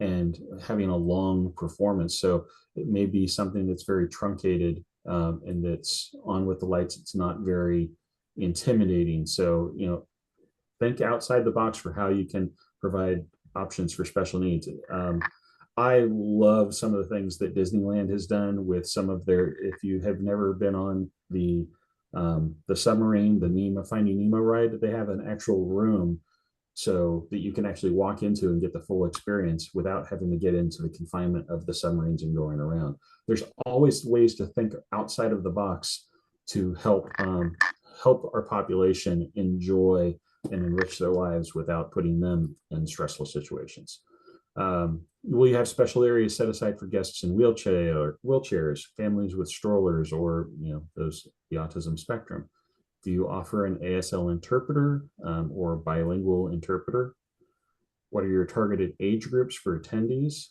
and having a long performance. So it may be something that's very truncated and that's on with the lights. It's not very intimidating. So, you know, think outside the box for how you can provide options for special needs. I love some of the things that Disneyland has done with some of their, if you have never been on the The submarine, the Nemo, Finding Nemo ride, they have an actual room so that you can actually walk into and get the full experience without having to get into the confinement of the submarines and going around. There's always ways to think outside of the box to help our population enjoy and enrich their lives without putting them in stressful situations. Will you have special areas set aside for guests in wheelchairs, families with strollers, or those the autism spectrum? Do you offer an ASL interpreter or bilingual interpreter? What are your targeted age groups for attendees?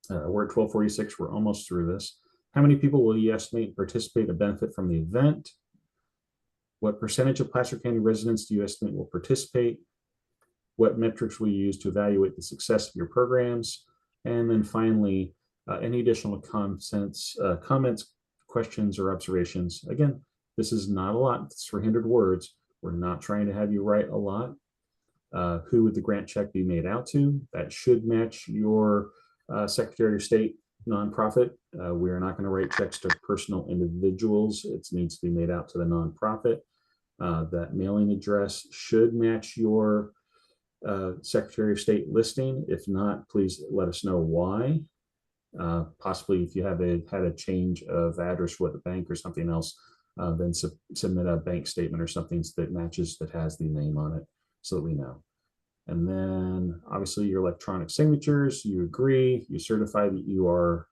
We're at 12:46. We're almost through this. How many people will you estimate participate and benefit from the event? What percentage of Placer County residents do you estimate will participate? What metrics will you use to evaluate the success of your programs? And then finally, any additional comments, questions, or observations? Again, this is not a lot. It's 300 words. We're not trying to have you write a lot. Who would the grant check be made out to? That should match your Secretary of State nonprofit. We are not going to write checks to personal individuals. It needs to be made out to the nonprofit. That mailing address should match your Secretary of State listing. If not, please let us know why. Possibly if you have had a change of address with a bank or something else, then submit a bank statement or something that matches, that has the name on it, so that we know. And then obviously your electronic signatures, you agree, you certify that you are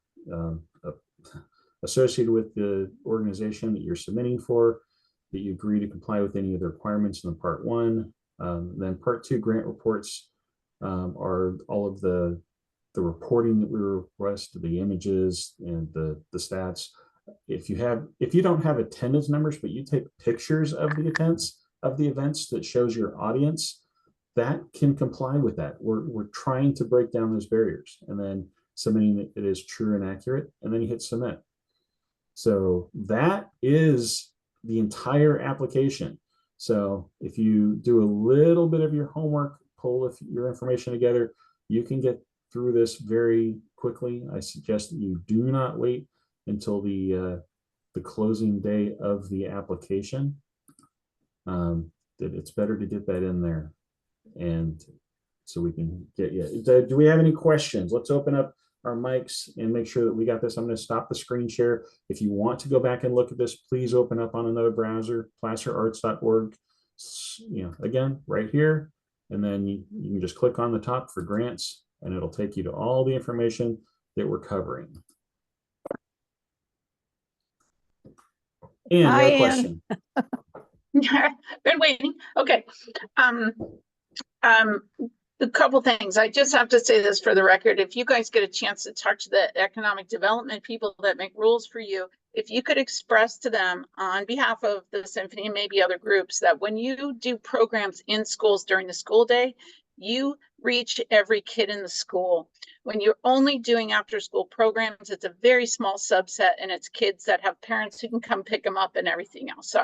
associated with the organization that you're submitting for, that you agree to comply with any of the requirements in the Part 1. Then Part 2 grant reports are all of the reporting that we request, the images and the stats. If you don't have attendance numbers, but you take pictures of the events that shows your audience, that can comply with that. We're trying to break down those barriers, and then submitting that it is true and accurate, and then you hit submit. So that is the entire application. So if you do a little bit of your homework, pull your information together, you can get through this very quickly. I suggest that you do not wait until the closing day of the application. That it's better to get that in there, and so we can get you. Do we have any questions? Let's open up our mics and make sure that we got this. I'm going to stop the screen share. If you want to go back and look at this, please open up on another browser, placerarts.org. Again, right here, and then you can just click on the top for grants, and it'll take you to all the information that we're covering. And Hi, a Ann. question. Been waiting. Okay. A couple things. I just have to say this for the record. If you guys get a chance to talk to the economic development people that make rules for you, if you could express to them on behalf of the Symphony and maybe other groups that when you do programs in schools during the school day, you reach every kid in the school. When you're only doing after school programs, it's a very small subset, and it's kids that have parents who can come pick them up and everything else. So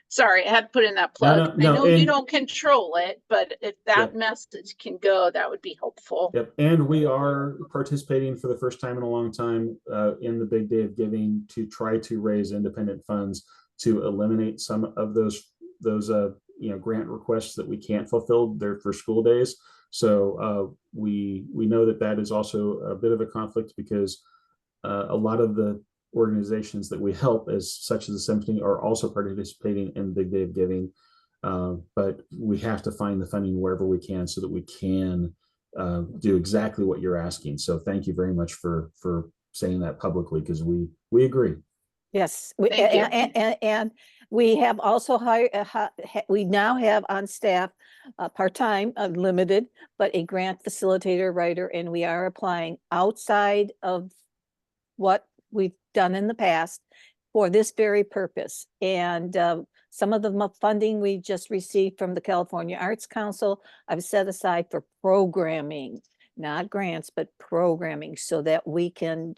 sorry, I had to put in that plug. No, I know you don't control it, but if that message can go, that would be helpful. Yep, and we are participating for the first time in a long time in the Big Day of Giving to try to raise independent funds to eliminate some of those grant requests that we can't fulfill there for school days. So we know that is also a bit of a conflict, because a lot of the organizations that we help, such as the Symphony, are also participating in Big Day of Giving. But we have to find the funding wherever we can so that we can do exactly what you're asking. So thank you very much for saying that publicly, because we agree. Yes, Thank you. and we have also hired, we now have on staff, part-time, limited, but a grant facilitator writer, and we are applying outside of what we've done in the past for this very purpose. And some of the funding we just received from the California Arts Council, I've set aside for programming, not grants, but programming, so that we can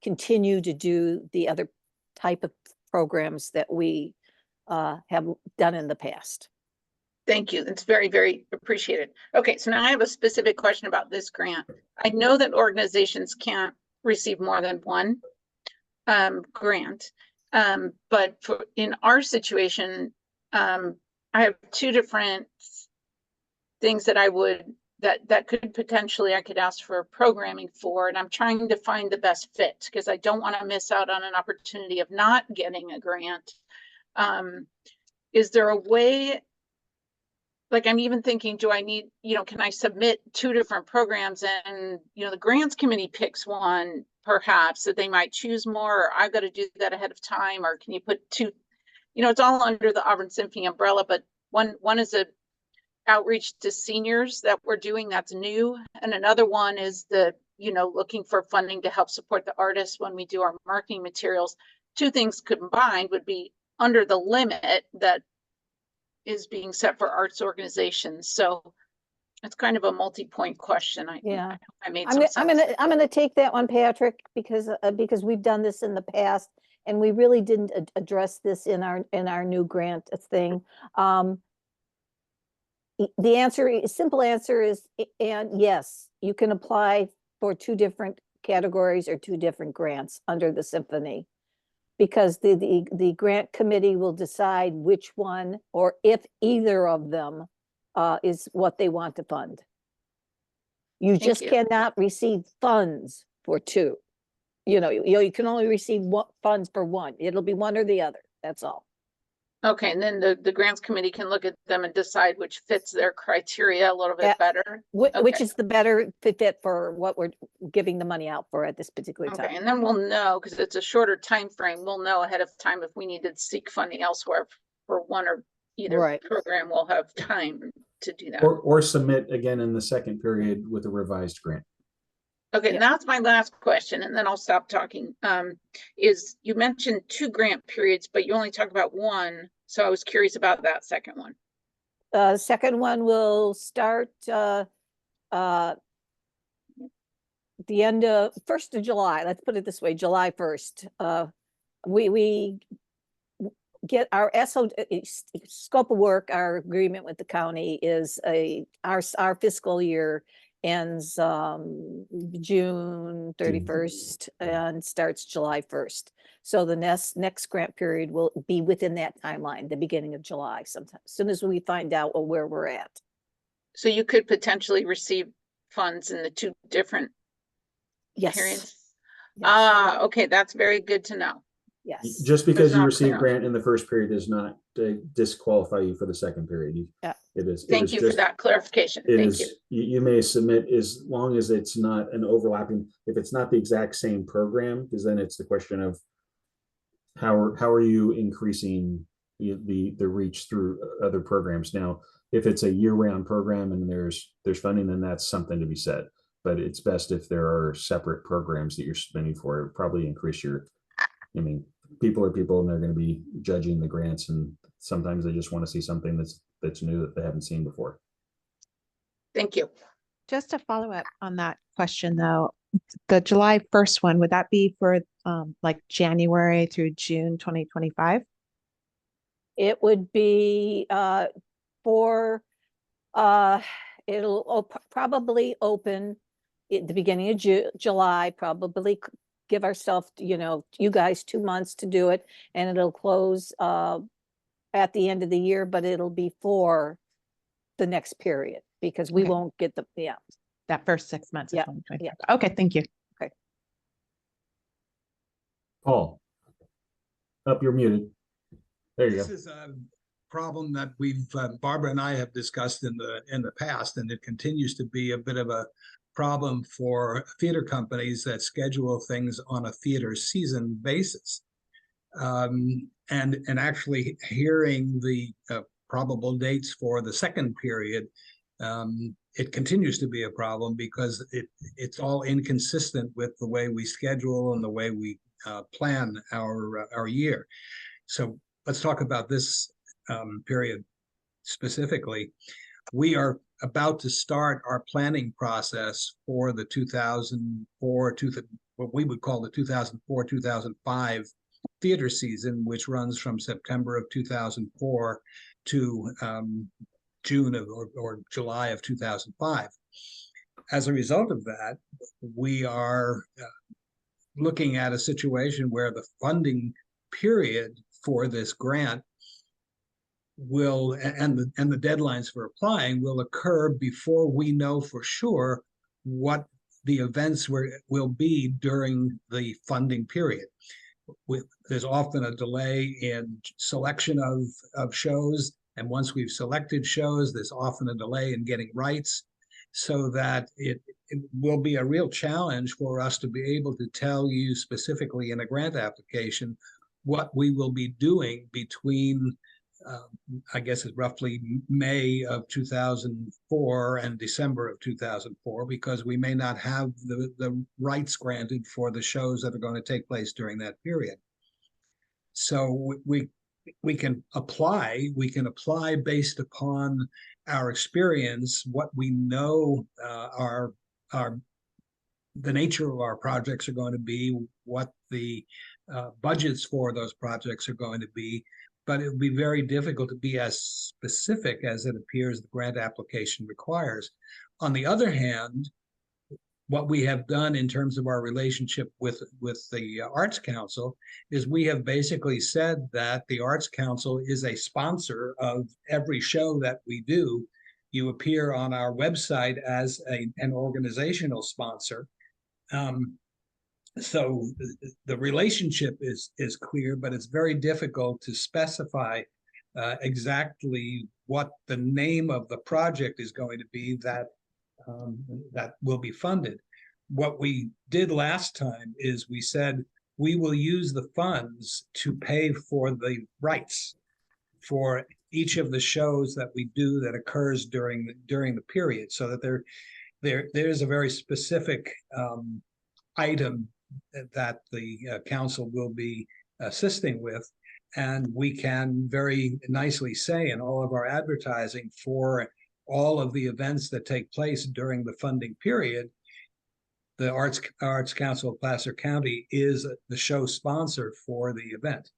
continue to do the other type of programs that we have done in the past. Thank you. That's very, very appreciated. Okay, so now I have a specific question about this grant. I know that organizations can't receive more than one grant. But in our situation, I have two different things that that could potentially, I could ask for programming for, and I'm trying to find the best fit because I don't want to miss out on an opportunity of not getting a grant. Is there a way, like I'm even thinking, do I need, can I submit two different programs and, the grants committee picks one perhaps that they might choose more, or I've got to do that ahead of time, or can you put two, it's all under the Auburn Symphony umbrella, but one is a outreach to seniors that we're doing that's new, and another one is the looking for funding to help support the artists when we do our marketing materials. Two things combined would be under the limit that is being set for arts organizations. So it's kind of a multi-point question. I made some sense. I'm gonna take that one, Patrick, because we've done this in the past and we really didn't address this in our new grant thing. The simple answer is, and yes, you can apply for two different categories or two different grants under the symphony, because the grant committee will decide which one, or if either of them is what they want to fund. You just cannot receive funds for two. You can only receive funds for one. It'll be one or the other. That's all. Okay, and then the grants committee can look at them and decide which fits their criteria a little bit better. Which is the better fit for what we're giving the money out for at this particular time. Okay, and then we'll know, because it's a shorter time frame, we'll know ahead of time if we need to seek funding elsewhere for one or either program. We'll have time to do that. Or submit again in the second period with a revised grant. Okay, and that's my last question, and then I'll stop talking. Is you mentioned two grant periods, but you only talked about one. So I was curious about that second one. The second one will start the end of 1st of July. Let's put it this way, July 1st. We get our scope of work. Our agreement with the county is our fiscal year ends June 31st and starts July 1st. So the next grant period will be within that timeline, the beginning of July sometime, as soon as we find out where we're at. So you could potentially receive funds in the two different periods? Yes. Okay, that's very good to know. Yes. Just because you receive grant in the first period does not disqualify you for the second period. It is. Thank you for that clarification. Thank you. You may submit as long as it's not an overlapping. If it's not the exact same program, because then it's the question of how are you increasing the reach through other programs. Now, if it's a year-round program and there's funding, then that's something to be said. But it's best if there are separate programs that you're spending for. It would probably increase your. I mean, people are people, and they're going to be judging the grants, and sometimes they just want to see something that's new that they haven't seen before. Thank you. Just to follow up on that question, though, the July 1st one, would that be for like January through June 2025? It would be for it'll probably open at the beginning of July, probably give ourselves, you guys 2 months to do it, and it'll close at the end of the year, but it'll be for the next period, because we won't get that first 6 months. Yeah. Okay, thank you. Okay. Paul, you're muted. There you go. This is a problem that Barbara and I have discussed in the past, and it continues to be a bit of a problem for theater companies that schedule things on a theater season basis. And actually hearing the probable dates for the second period, it continues to be a problem because it's all inconsistent with the way we schedule and the way we plan our year. So let's talk about this period specifically. We are about to start our planning process for the 2004 what we would call the 2004-2005 theater season, which runs from September of 2004 to June or July of 2005. As a result of that, we are looking at a situation where the funding period for this grant will, and the deadlines for applying will occur before we know for sure what the events will be during the funding period. There's often a delay in selection of shows, and once we've selected shows, there's often a delay in getting rights, so that it will be a real challenge for us to be able to tell you specifically in a grant application what we will be doing between I guess it's roughly May of 2004 and December of 2004, because we may not have the rights granted for the shows that are going to take place during that period. So we can apply based upon our experience, what we know the nature of our projects are going to be, what the budgets for those projects are going to be. But it would be very difficult to be as specific as it appears the grant application requires. On the other hand, what we have done in terms of our relationship with the Arts Council is we have basically said that the Arts Council is a sponsor of every show that we do. You appear on our website as an organizational sponsor. So the relationship is clear, but it's very difficult to specify exactly what the name of the project is going to be that will be funded. What we did last time is we said we will use the funds to pay for the rights for each of the shows that we do that occurs during the period, so that there's a very specific item that the council will be assisting with, and we can very nicely say in all of our advertising for all of the events that take place during the funding period, the Arts Council of Placer County is the show sponsor for the event,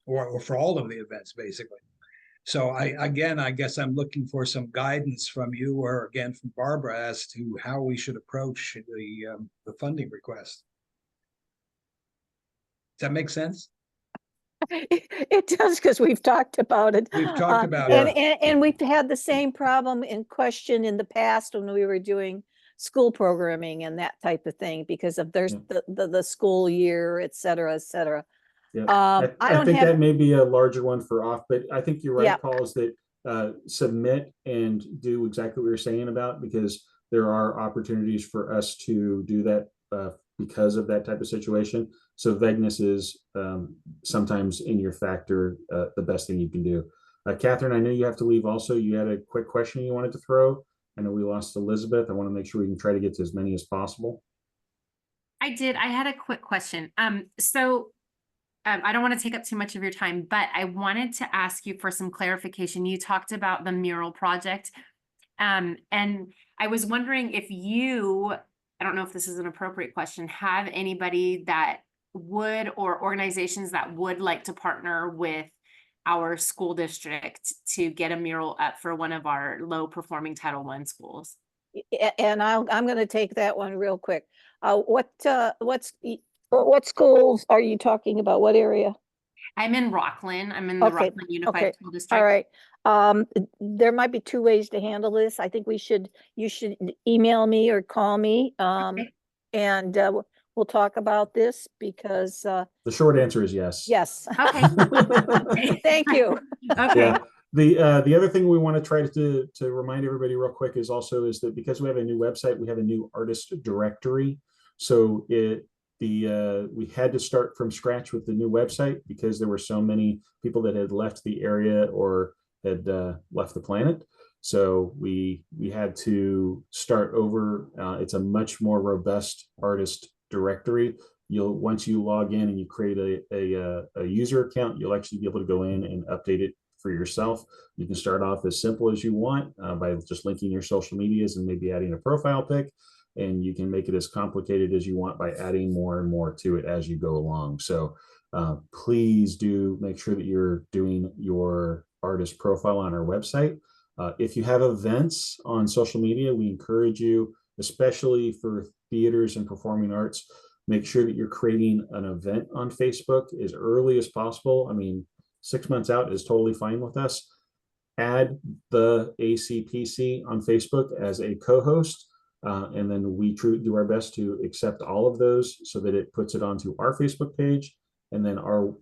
or for all of the events, basically. So I guess I'm looking for some guidance from you, or again from Barbara, as to how we should approach the funding request. Does that make sense? It does, because we've talked about it. We've talked about it. And we've had the same problem in question in the past when we were doing school programming and that type of thing, because of there's the school year, et cetera, et cetera. Yeah. I think that may be a larger one for off, but I think you're right, Paul, is that submit and do exactly what you're saying about, because there are opportunities for us to do that because of that type of situation. So vagueness is sometimes in your factor, the best thing you can do. Catherine, I know you have to leave also. You had a quick question you wanted to throw. I know we lost Elizabeth. I want to make sure we can try to get to as many as possible. I did. I had a quick question. So I don't want to take up too much of your time, but I wanted to ask you for some clarification. You talked about the mural project. And I was wondering if you, I don't know if this is an appropriate question, have anybody that would, or organizations that would like to partner with our school district to get a mural up for one of our low performing Title I schools? And I'm going to take that one real quick. What schools are you talking about? What area? I'm in Rockland. I'm in the Rockland Unified School District. All right. There might be two ways to handle this. I think you should email me or call me, and we'll talk about this, because the short answer is yes. Yes. Okay. Thank you. Okay. Yeah. The other thing we want to try to remind everybody real quick is that because we have a new website, we have a new artist directory. So we had to start from scratch with the new website because there were so many people that had left the area or had left the planet. So we had to start over. It's a much more robust artist directory. Once you log in and you create a user account, you'll actually be able to go in and update it for yourself. You can start off as simple as you want by just linking your social medias and maybe adding a profile pic. And you can make it as complicated as you want by adding more and more to it as you go along. So please do make sure that you're doing your artist profile on our website. If you have events on social media, we encourage you, especially for theaters and performing arts, make sure that you're creating an event on Facebook as early as possible. I mean, 6 months out is totally fine with us. Add the ACPC on Facebook as a co-host, and then we do our best to accept all of those so that it puts it onto our Facebook page, and then our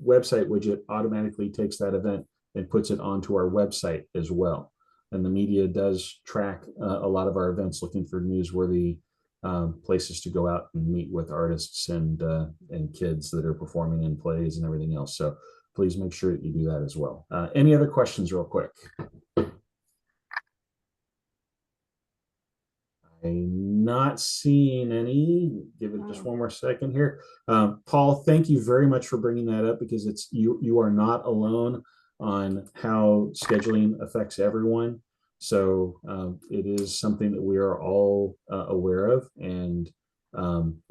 website widget automatically takes that event and puts it onto our website as well. And the media does track a lot of our events, looking for newsworthy places to go out and meet with artists and kids that are performing in plays and everything else. So please make sure that you do that as well. Any other questions real quick? I'm not seeing any. Give it just one more second here. Paul, thank you very much for bringing that up, because it's you are not alone on how scheduling affects everyone. So it is something that we are all aware of. And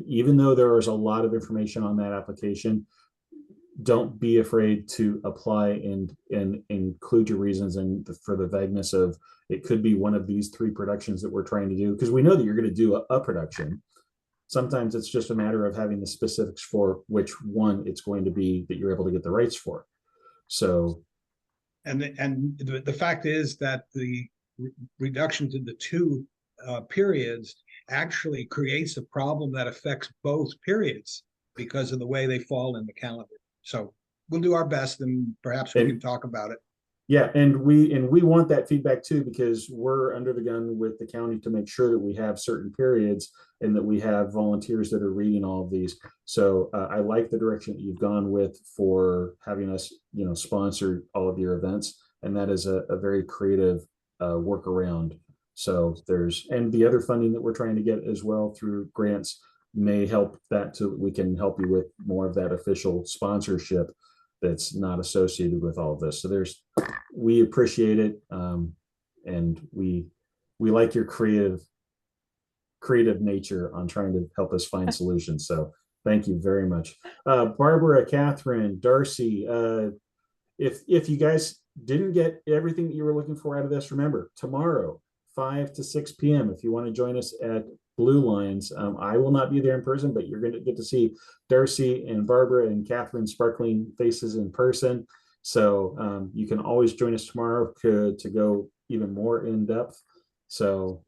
even though there is a lot of information on that application, don't be afraid to apply and include your reasons, and for the vagueness of it could be one of these 3 productions that we're trying to do, because we know that you're going to do a production. Sometimes it's just a matter of having the specifics for which one it's going to be that you're able to get the rights for. So, and the fact is that the reduction to the 2 periods actually creates a problem that affects both periods because of the way they fall in the calendar. So we'll do our best, and perhaps we can talk about it. Yeah, and we want that feedback too, because we're under the gun with the county to make sure that we have certain periods and that we have volunteers that are reading all of these. So I like the direction that you've gone with for having us, sponsor all of your events, and that is a very creative workaround. So and the other funding that we're trying to get as well through grants may help that too. We can help you with more of that official sponsorship that's not associated with all of this. So we appreciate it, and we like your creative nature on trying to help us find solutions. So thank you very much. Barbara, Catherine, Darcy, if you guys didn't get everything that you were looking for out of this, remember, tomorrow 5 to 6 p.m. if you want to join us at Blue Lines. I will not be there in person, but you're going to get to see Darcy and Barbara and Catherine's sparkling faces in person. So you can always join us tomorrow to go even more in depth. So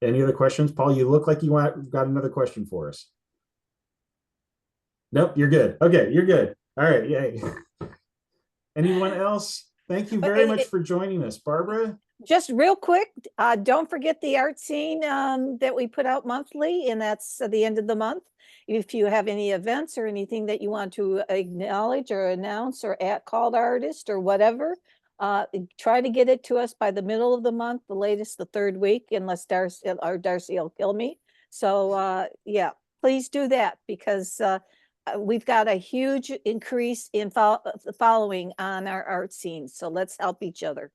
any other questions? Paul, you look like you got another question for us. Nope, you're good. Okay, you're good. All right, yay. Anyone else? Thank you very much for joining us. Barbara? Just real quick, don't forget the art scene that we put out monthly, and that's at the end of the month. If you have any events or anything that you want to acknowledge or announce or call the artist or whatever, try to get it to us by the middle of the month, the latest the 3rd week, unless Darcy will kill me. So yeah, please do that, because we've got a huge increase in following on our art scenes. So let's help each other.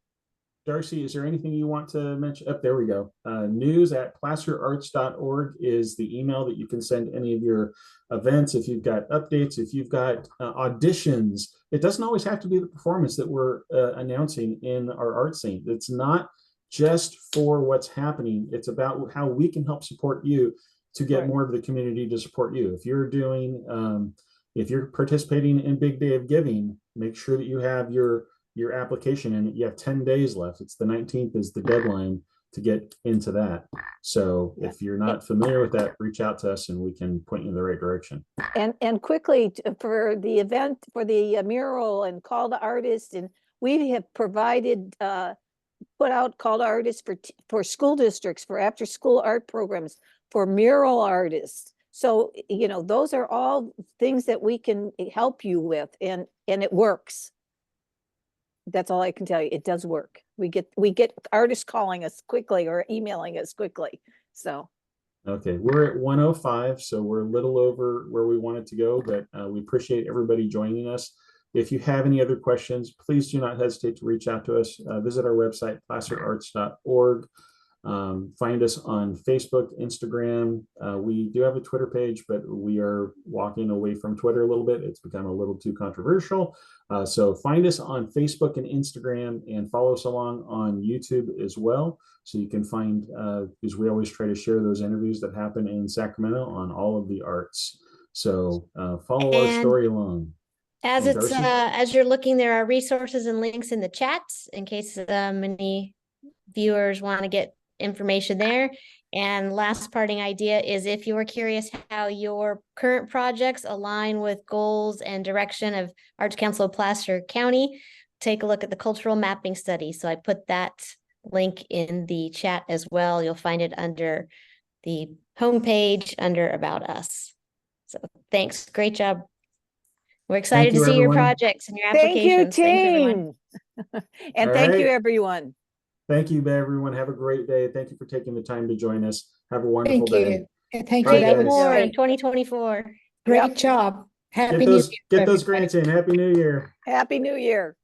Darcy, is there anything you want to mention? Oh, there we go. news@placerarts.org is the email that you can send any of your events. If you've got updates, if you've got auditions, it doesn't always have to be the performance that we're announcing in our art scene. It's not just for what's happening. It's about how we can help support you to get more of the community to support you. If you're if you're participating in Big Day of Giving, make sure that you have your application in. You have 10 days left. It's the 19th is the deadline to get into that. So if you're not familiar with that, reach out to us and we can point you in the right direction. And quickly, for the event, for the mural and call to artists, and we have provided put out call to artists for school districts, for after school art programs, for mural artists. So those are all things that we can help you with, and it works. That's all I can tell you. It does work. We get artists calling us quickly or emailing us quickly. So. Okay, we're at 1:05, so we're a little over where we wanted to go, but we appreciate everybody joining us. If you have any other questions, please do not hesitate to reach out to us. Visit our website, placerarts.org. Find us on Facebook, Instagram. We do have a Twitter page, but we are walking away from Twitter a little bit. It's become a little too controversial. So find us on Facebook and Instagram, and follow us along on YouTube as well. So you can find, because we always try to share those interviews that happen in Sacramento on all of the arts. So follow our And story along. As And it's Darcy? as you're looking, there are resources and links in the chats in case any viewers want to get information there. And last parting idea is, if you are curious how your current projects align with goals and direction of Arts Council of Placer County, take a look at the cultural mapping study. So I put that link in the chat as well. You'll find it under the homepage under About Us. So thanks. Great job. We're excited to you, see your everyone. projects and your Thank you, applications. Thanks, everyone. team. And All thank you, right. everyone. Thank you, everyone. Have a great day. Thank you for taking the time to join us. Have a wonderful Thank day. you. And thank Bye, you. Great That guys. was more in Great. 2024. great Yep. job. Happy Get New those Year. get those everybody. grants in. Happy New Year. Happy New Year.